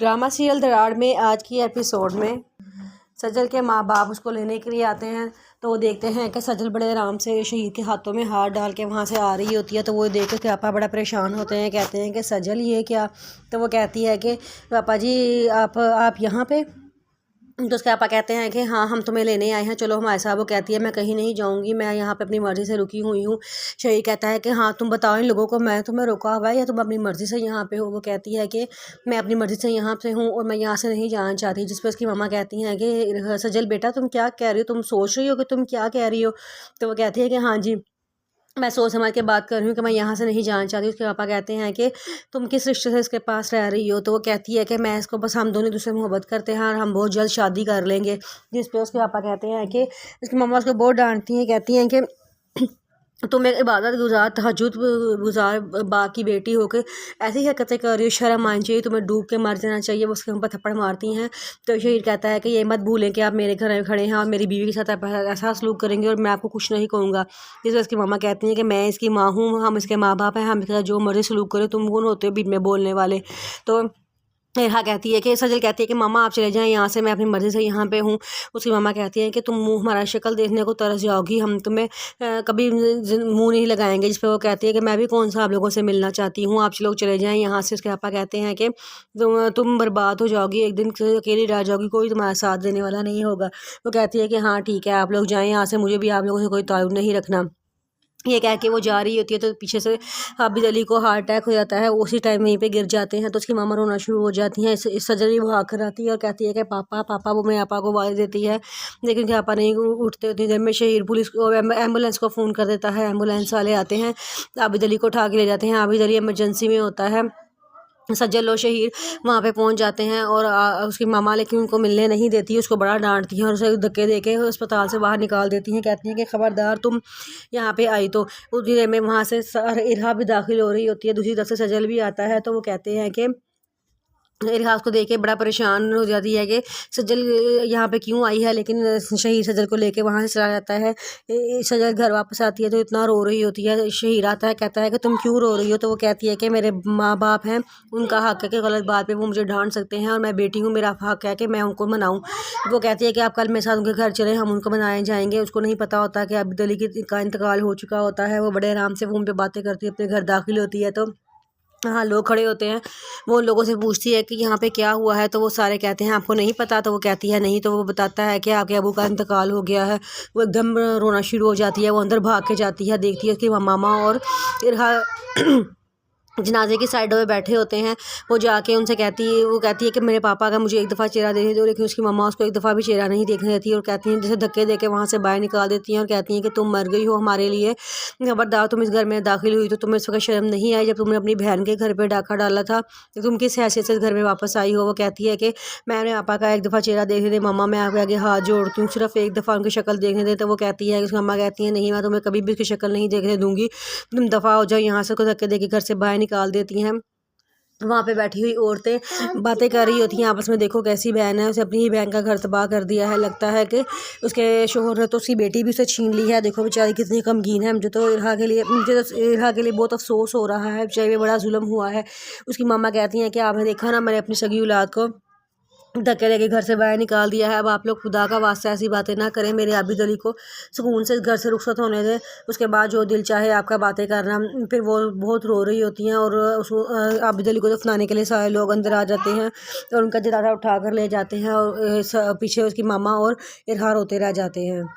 Drama serial दरार में आज की एपिसोड में सजल के माँ बाप उसको लेने के लिए आते हैं। तो वो देखते हैं कि सजल बड़े आराम से शहीद के हाथों में हाथ डाल के वहाँ से आ रही होती है। तो वो देख के पापा बड़ा परेशान होते हैं, कहते हैं कि सजल ये क्या। तो वो कहती है कि पापा जी आप यहाँ पे। तो उसके पापा कहते हैं कि हाँ हम तुम्हें लेने आए हैं, चलो हमारे साथ। वो कहती है मैं कहीं नहीं जाऊँगी, मैं यहाँ पे अपनी मर्ज़ी से रुकी हुई हूँ। शहीद कहता है कि हाँ तुम बताओ इन लोगों को, मैं तुम्हें रोका हुआ है या तुम अपनी मर्ज़ी से यहाँ पे हो। वो कहती है कि मैं अपनी मर्ज़ी से यहाँ पे हूँ और मैं यहाँ से नहीं जाना चाहती। जिस पर उसकी मम्मा कहती हैं कि सजल बेटा तुम क्या कह रही हो, तुम सोच रही हो कि तुम क्या कह रही हो। तो वो कहती है कि हाँ जी मैं सोच समझ के बात कर रही हूँ कि मैं यहाँ से नहीं जाना चाहती। उसके पापा कहते हैं कि तुम किस रिश्ते से इसके पास रह रही हो। तो वो कहती है कि मैं इसको बस, हम दोनों दूसरे मोहब्बत करते हैं और हम बहुत जल्द शादी कर लेंगे। जिस पे उसके पापा कहते हैं कि उसकी मम्मा उसको बहुत डांटती हैं, कहती हैं कि तुम एक इबादत गुजार तहज्जुद गुजार बाप की बेटी होकर ऐसी हरकतें कर रही हो, शर्म आनी चाहिए, तुम्हें डूब के मर जाना चाहिए। वो उसके ऊपर थप्पड़ मारती हैं। तो शहीद कहता है कि ये मत भूलें कि आप मेरे घर में खड़े हैं और मेरी बीवी के साथ आप ऐसा सलूक करेंगे और मैं आपको कुछ नहीं कहूँगा। जिस वजह उसकी मामा कहती हैं कि मैं इसकी माँ हूँ, हम इसके माँ बाप हैं, हम इसके साथ जो मर्जी सलूक करें, तुम कौन होते हो बीच में बोलने वाले। तो नेहा कहती है कि सजल कहती है कि मामा आप चले जाएं यहाँ से, मैं अपनी मर्ज़ी से यहाँ पे हूँ। उसकी मामा कहती है कि तुम मुँह हमारा शक्ल देखने को तरस जाओगी, हम तुम्हें कभी मुँह नहीं लगाएंगे। जिस पे वो कहती है कि मैं भी कौन सा आप लोगों से मिलना चाहती हूँ, आप लोग चले जाएं यहाँ से। उसके पापा कहते हैं कि तुम बर्बाद हो जाओगी, एक दिन अकेली रह जाओगी, कोई तुम्हारा साथ देने वाला नहीं होगा। वो कहती है कि हाँ ठीक है आप लोग जाएँ यहाँ से, मुझे भी आप लोगों से कोई ताल्लुक़ नहीं रखना। ये कह के वो जा रही होती है तो पीछे से आबिद अली को हार्ट अटैक हो जाता है। उसी टाइम वहीं पे गिर जाते हैं। तो उसकी मामा रोना शुरू हो जाती हैं। इस सजल भी भाग कर आती है और कहती है कि पापा पापा। वो मेरे पापा को आवाज़ देती है लेकिन उसके पापा नहीं उठते। उतनी देर में शहीद पुलिस को एम्बुलेंस को फ़ोन कर देता है। एम्बुलेंस वाले आते हैं, आबिद अली को उठा के ले जाते हैं। आबिद अली इमरजेंसी में होता है। सज्जल और शहीद वहाँ पे पहुँच जाते हैं और उसकी मामा लेकिन उनको मिलने नहीं देती है, उसको बड़ा डांटती हैं और उसे धक्के दे के अस्पताल से बाहर निकाल देती हैं। कहती हैं कि खबरदार तुम यहाँ पे आई तो। उसी देर में वहाँ से इरहा भी दाखिल हो रही होती है, दूसरी तरफ से सजल भी आता है। तो वो कहते हैं कि इरहा उसको देख के बड़ा परेशान हो जाती है कि सजल यहाँ पे क्यों आई है, लेकिन शहीद सजल को लेके वहाँ से चला जाता है। सजल घर वापस आती है तो इतना रो रही होती है। शहीद आता है, कहता है कि तुम क्यों रो रही हो। तो वो कहती है कि मेरे माँ बाप हैं, उनका हक है कि गलत बात पे वो मुझे डांट सकते हैं और मैं बेटी हूँ, मेरा हक है कि मैं उनको मनाऊँ। वो कहती है कि आप कल मेरे साथ उनके घर चले, हम उनको मनाए जाएंगे। उसको नहीं पता होता कि आबिद अली का इंतकाल हो चुका होता है। वो बड़े आराम से फ़ोन पे बातें करती है, अपने घर दाखिल होती है। तो हाँ लोग खड़े होते हैं। वो उन लोगों से पूछती है कि यहाँ पे क्या हुआ है। तो वो सारे कहते हैं आपको नहीं पता। तो वो कहती है नहीं। तो वो बताता है कि आपके अबू का इंतकाल हो गया है। वो एकदम रोना शुरू हो जाती है। वो अंदर भाग के जाती है, देखती है कि मामा और इरहा जनाजे की साइडों में बैठे होते हैं। वो जाके उनसे कहती है कि मेरे पापा का मुझे एक दफ़ा चेहरा देखने दो। लेकिन उसकी मम्मा उसको एक दफ़ा भी चेहरा नहीं देखने देती और कहती हैं, जैसे धक्के दे के वहाँ से बाहर निकाल देती हैं और कहती हैं कि तुम मर गई हो हमारे लिए, खबरदार तुम इस घर में दाखिल हुई तो तुम्हें इस वक्त शर्म नहीं आई जब तुमने अपनी बहन के घर पर डाका डाला था, तो तुम किस हैसियत से इस घर में वापस आई हो। वो कहती है कि मैं अपने पापा का एक दफ़ा चेहरा देखने दे मम्मा, मैं आपके आगे हाथ जोड़ती हूँ, सिर्फ एक दफ़ा उनकी शक्ल देखने दे। तो वो कहती है, उसकी मम्मा कहती है नहीं मैं तुम्हें कभी भी उसकी शक्ल नहीं देखने दूंगी, तुम दफ़ा हो जाओ यहाँ से। को धक्के दे के घर से बाहर निकाल देती हैं। वहाँ पे बैठी हुई औरतें बातें कर रही होती हैं आपस में, देखो कैसी बहन है, उसे अपनी ही बहन का घर तबाह कर दिया है। लगता है कि उसके शोहर ने तो उसकी बेटी भी उसे छीन ली है। देखो बेचारी कितनी गमगीन है। मुझे तो इरहा के लिए बहुत अफसोस हो रहा है, बेचारी में बड़ा जुल्म हुआ है। उसकी मामा कहती हैं कि आपने देखा ना, मैंने अपनी सगी औलाद को धक्के देके घर से बाहर निकाल दिया है। अब आप लोग खुदा का वास्ता ऐसी बातें ना करें, मेरे आबिद अली को सुकून से घर से रुखसत होने दें, उसके बाद जो दिल चाहे आपका बातें करना। फिर वो बहुत रो रही होती हैं और उसको आबिद अली को दफनाने के लिए सारे लोग अंदर आ जाते हैं और उनका जनाजा उठा कर ले जाते हैं और पीछे उसकी मामा और इरहा रोते रह जाते हैं।